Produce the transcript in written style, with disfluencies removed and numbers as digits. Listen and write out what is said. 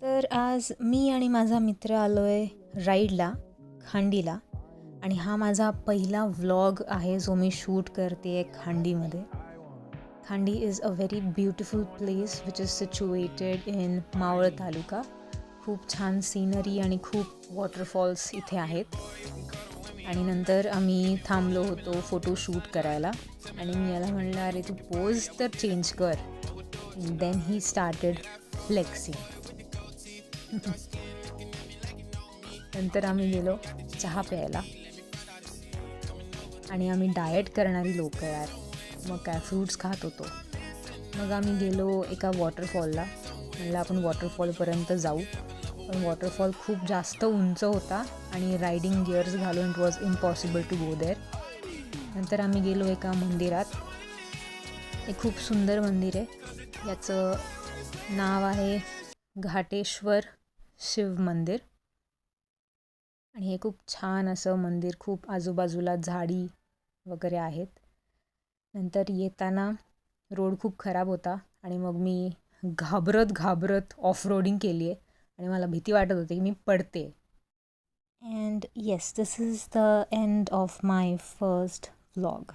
तर आज मी आणि माझा मित्र आलो आहे राईडला, खांडीला. आणि हा माझा पहिला व्लॉग आहे जो मी शूट करते आहे खांडीमध्ये. Khandi is a very beautiful place which is situated in Maval taluka. खूप छान सीनरी आणि खूप वॉटरफॉल्स इथे आहेत. आणि नंतर आम्ही थांबलो होतो फोटो शूट करायला आणि मी याला म्हणलं, अरे तू पोज तर चेंज कर. Then he started flexing. नंतर आम्ही गेलो चहा प्यायला. आणि आम्ही डाएट करणारी लोक यार, मग काय फ्रूट्स खात होतो. मग आम्ही गेलो एका वॉटरफॉलला. म्हणलं आपण वॉटरफॉलपर्यंत जाऊ, पण वॉटरफॉल खूप जास्त उंच होता आणि रायडिंग गिअर्स घालून it was impossible to go there. नंतर आम्ही गेलो एका मंदिरात. एक खूप सुंदर मंदिर आहे, याचं नाव आहे घाटेश्वर शिव मंदिर. आणि हे खूप छान असं मंदिर, खूप आजूबाजूला झाडी वगैरे आहेत. नंतर येताना रोड खूप खराब होता आणि मग मी घाबरत ऑफ रोडिंग केली आहे आणि मला भीती वाटत होती की मी पडते. And yes, this is the end of my first vlog.